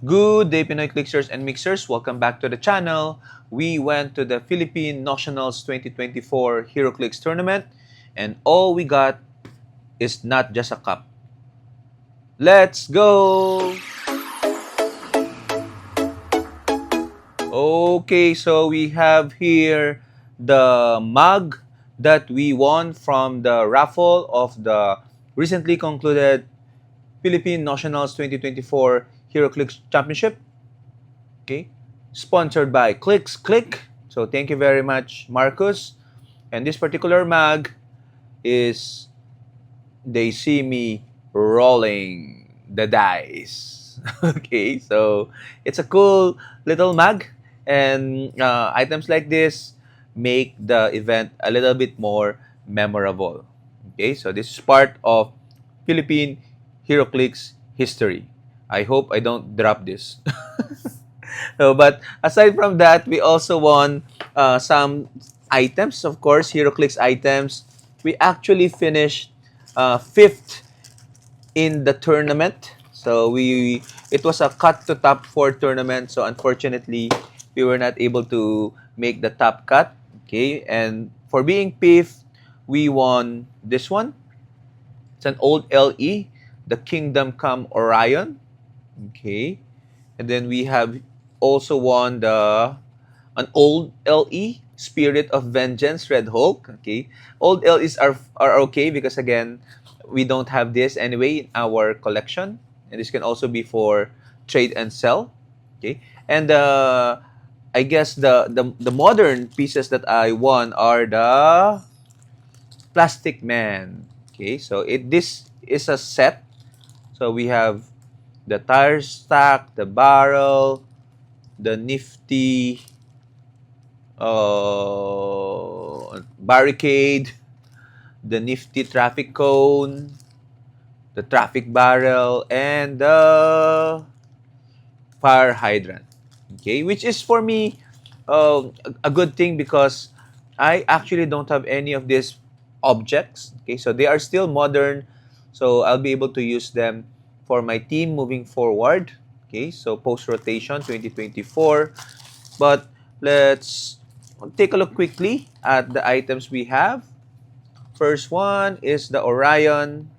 Good day, Pinoy Clicksters and Mixers. Welcome back to the channel. We went to the Philippine Notionals 2024 Heroclix tournament, and all we got is not just a cup. Let's go! Okay, so we have here the mug that we won from the raffle of the recently concluded Philippine Nationals 2024 HeroClix Championship. Okay, sponsored by Clicks Click. So thank you very much, Marcus. And this particular mug is they see me rolling the dice. Okay, so it's a cool little mug, and items like this make the event a little bit more memorable. Okay, so this is part of Philippine HeroClix history. I hope I don't drop this. No, but aside from that, we also won some items, of course, HeroClix items. We actually finished fifth in the tournament. So it was a cut to top four tournament. So unfortunately, we were not able to make the top cut. Okay, and for being fifth, we won this one. It's an old LE, the Kingdom Come Orion. Okay, and then we have also won an old LE, Spirit of Vengeance, Red Hulk. Okay, old LEs are okay because again, we don't have this anyway in our collection, and this can also be for trade and sell. Okay, and I guess the modern pieces that I won are the Plastic Man. Okay, so this is a set. So we have the tire stack, the barrel, the nifty barricade, the nifty traffic cone, the traffic barrel, and the fire hydrant. Okay, which is for me a good thing because I actually don't have any of these objects. Okay, so they are still modern, so I'll be able to use them for my team moving forward. Okay, so post rotation 2024. But let's take a look quickly at the items we have. First one is the Orion.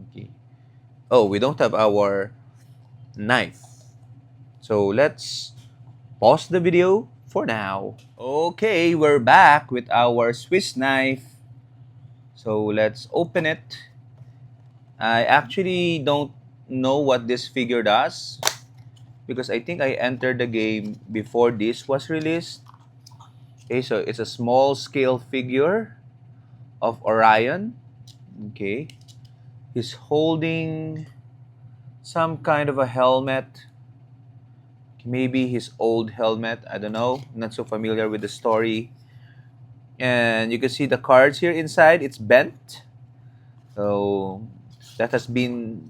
Okay. Oh, we don't have our knife. So let's pause the video for now. Okay, we're back with our Swiss knife. So let's open it. I actually don't know what this figure does because I think I entered the game before this was released. Okay, so it's a small scale figure of Orion. Okay, he's holding some kind of a helmet. Maybe his old helmet. I don't know. Not so familiar with the story. And you can see the cards here inside. It's bent. So that has been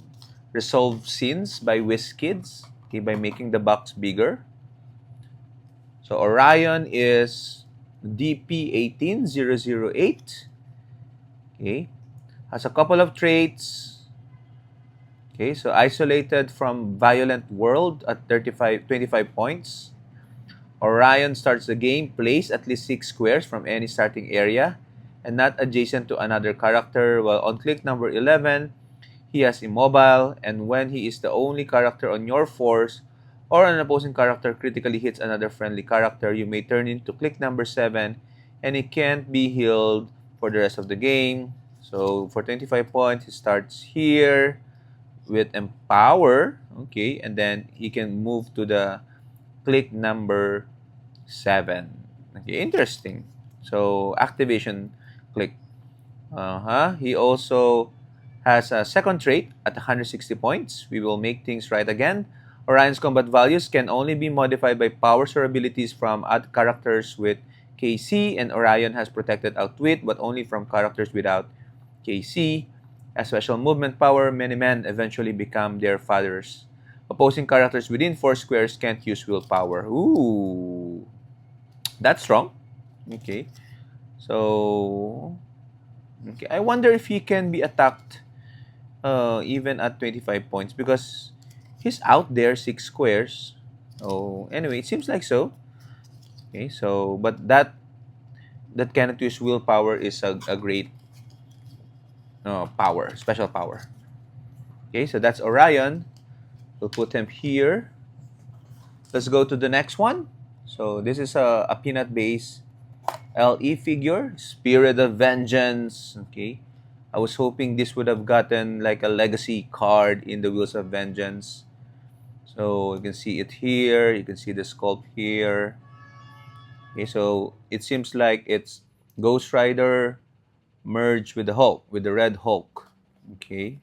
resolved since by WizKids. Okay, by making the box bigger. So Orion is DP18008. Okay, has a couple of traits. Okay, so isolated from violent world at 25 points. Orion starts the game, place at least 6 squares from any starting area and not adjacent to another character, while on click number 11, he has immobile, and when he is the only character on your force or an opposing character critically hits another friendly character, you may turn into click number 7 and he can't be healed for the rest of the game. So for 25 points, he starts here with Empower, okay, and then he can move to the click number 7. Okay, interesting. So activation click. He also has a second trait at 160 points. We will make things right again. Orion's combat values can only be modified by powers or abilities from other characters with KC, and Orion has protected Outwit, but only from characters without KC. A special movement power, many men eventually become their fathers. Opposing characters within 4 squares can't use willpower. Ooh, that's strong. Okay, so okay, I wonder if he can be attacked even at 25 points because He's out there 6 squares. Oh, anyway, it seems like so. Okay, so but that cannot use willpower is a great power, special power. Okay, so that's Orion. We'll put him here. Let's go to the next one. So this is a peanut base LE figure, Spirit of Vengeance. Okay, I was hoping this would have gotten like a legacy card in the Wheels of Vengeance. So you can see it here. You can see the sculpt here. Okay, so it seems like it's Ghost Rider merged with the Hulk, with the Red Hulk. Okay,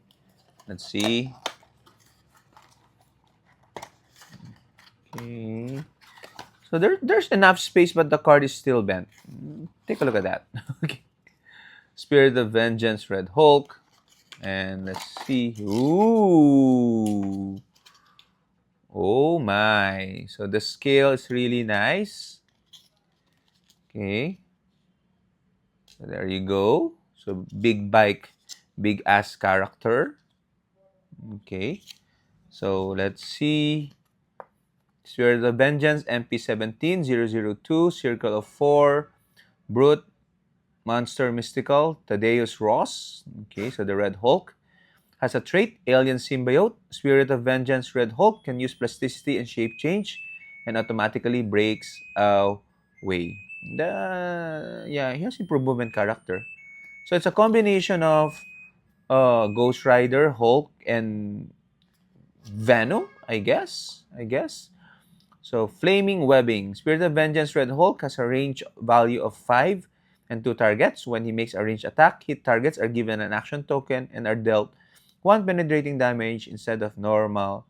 let's see. Okay, so there's enough space, but the card is still bent. Take a look at that. Okay, Spirit of Vengeance, Red Hulk, and let's see. Ooh, oh my! So the scale is really nice. Okay, so there you go. So big bike, big ass character. Okay. So let's see. Spirit of Vengeance, MP17-002, Circle of 4, Brute, Monster Mystical, Thaddeus Ross. Okay, so the Red Hulk. Has a trait, Alien Symbiote. Spirit of Vengeance, Red Hulk can use plasticity and shape change and automatically breaks away. Yeah, he has improved movement character. So it's a combination of Ghost Rider, Hulk, and Venom, I guess. So, Flaming Webbing. Spirit of Vengeance Red Hulk has a range value of 5 and 2 targets. When he makes a ranged attack, hit targets are given an action token and are dealt 1 penetrating damage instead of normal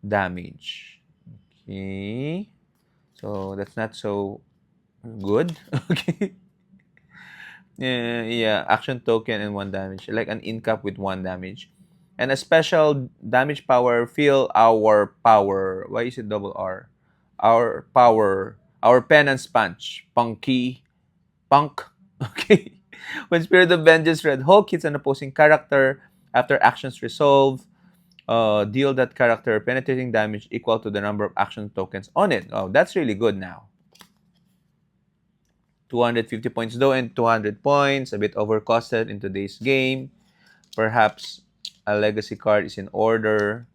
damage. Okay. So, that's not so good. Okay. Yeah, action token and 1 damage. Like an incap with 1 damage. And a special damage power, feel our power. Why is it double R? Our power. Our penance punch. Punky. Punk. Okay. When Spirit of Vengeance Red Hulk hits an opposing character, after actions resolve, deal that character penetrating damage equal to the number of action tokens on it. Oh, that's really good now. 250 points though and 200 points. A bit overcosted in today's game. Perhaps a legacy card is in order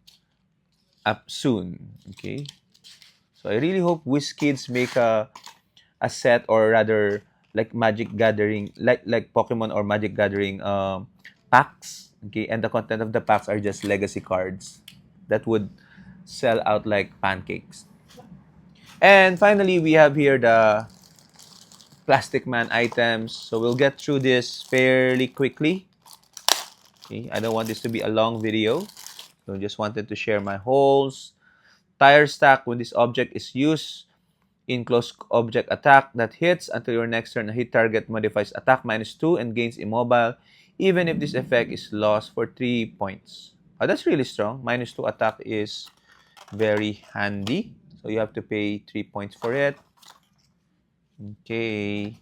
up soon. Okay. So I really hope WizKids make a set, or rather like Magic Gathering, like Pokemon or Magic Gathering packs. Okay, and the content of the packs are just legacy cards that would sell out like pancakes. And finally, we have here the Plastic Man items. So we'll get through this fairly quickly. Okay, I don't want this to be a long video. So just wanted to share my holes. Tire stack, when this object is used in close object attack that hits until your next turn, a hit target modifies attack -2 and gains immobile, even if this effect is lost for 3 points. Oh, that's really strong. -2 attack is very handy. So you have to pay 3 points for it. Okay.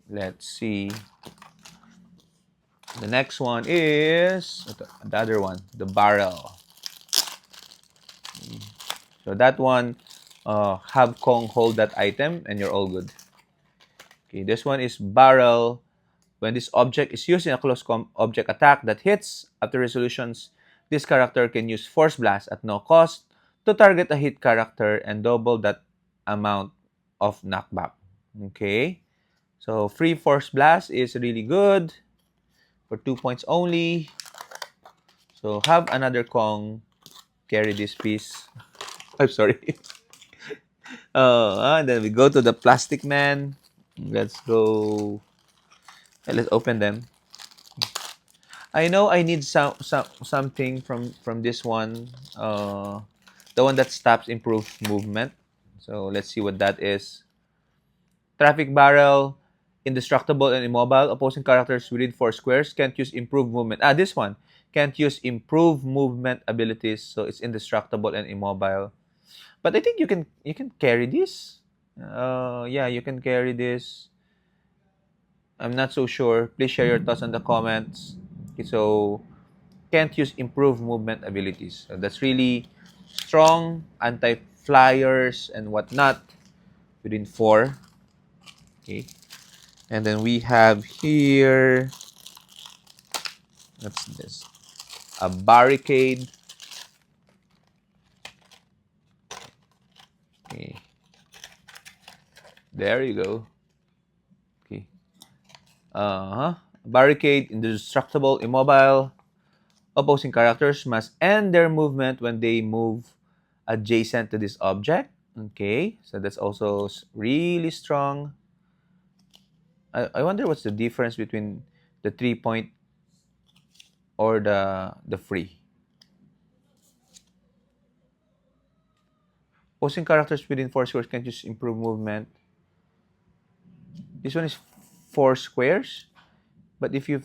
Let's see. The next one is the other one, the barrel. So that one, have Kong hold that item and you're all good. Okay, this one is barrel. When this object is used in a close object attack that hits, after resolutions, this character can use Force Blast at no cost to target a hit character and double that amount of knockback. Okay, so free Force Blast is really good for 2 points only. So have another Kong carry this piece. I'm sorry. And then we go to the Plastic Man. Let's go. Let's open them. I know I need something from this one. The one that stops improved movement. So let's see what that is. Traffic Barrel, indestructible and immobile. Opposing characters within 4 squares can't use improved movement. This one can't use improved movement abilities, so it's indestructible and immobile. But I think you can carry this. Yeah, you can carry this. I'm not so sure. Please share your thoughts in the comments. Okay, so can't use improved movement abilities. So that's really strong anti-flyers and whatnot within 4. Okay. And then we have here, what's this? A barricade. Okay. There you go. Okay. Uh-huh. Barricade, indestructible, immobile. Opposing characters must end their movement when they move adjacent to this object. Okay, so that's also really strong. I wonder what's the difference between the 3 point or the free. Opposing characters within 4 squares can use improve movement. This one is 4 squares, but if you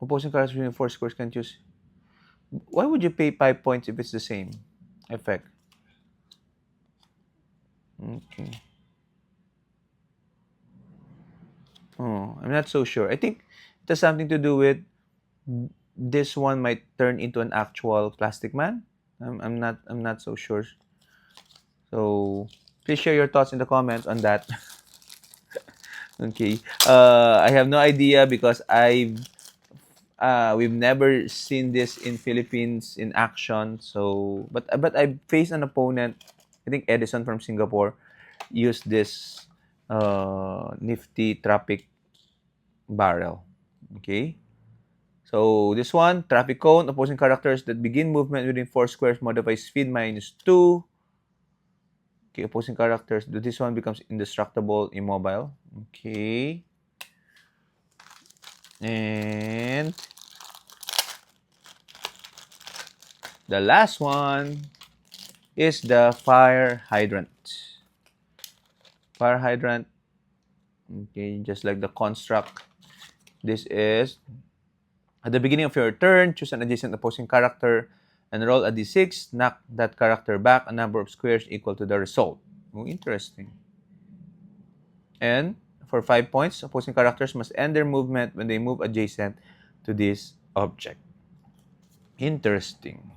opposing characters within 4 squares can use. Why would you pay 5 points if it's the same effect? Okay. Oh, I'm not so sure. I think it has something to do with this one might turn into an actual plastic man. I'm not so sure. So please share your thoughts in the comments on that. Okay. I have no idea because we've never seen this in Philippines in action. So but I faced an opponent. I think Edison from Singapore used this nifty traffic barrel. Okay. So this one, traffic cone, opposing characters that begin movement within 4 squares modify speed -2. Okay, opposing characters. This one becomes indestructible, immobile. Okay. And the last one is the fire hydrant. Fire hydrant. Okay, just like the construct. This is at the beginning of your turn, choose an adjacent opposing character and roll a d6. Knock that character back a number of squares equal to the result. Oh, interesting. And for 5 points, opposing characters must end their movement when they move adjacent to this object. Interesting.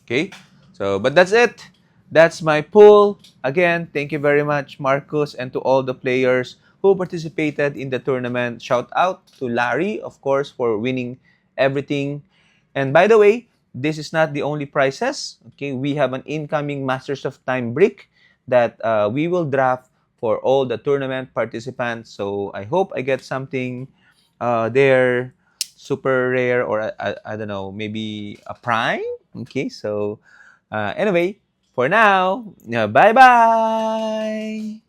Okay? So, but that's it. That's my pool. Again, thank you very much, Marcus, and to all the players who participated in the tournament. Shout out to Larry, of course, for winning everything. And by the way, this is not the only prizes. Okay, we have an incoming Masters of Time brick that we will draft for all the tournament participants. So I hope I get something there super rare or I don't know, maybe a prime. Okay, so anyway, for now, bye bye.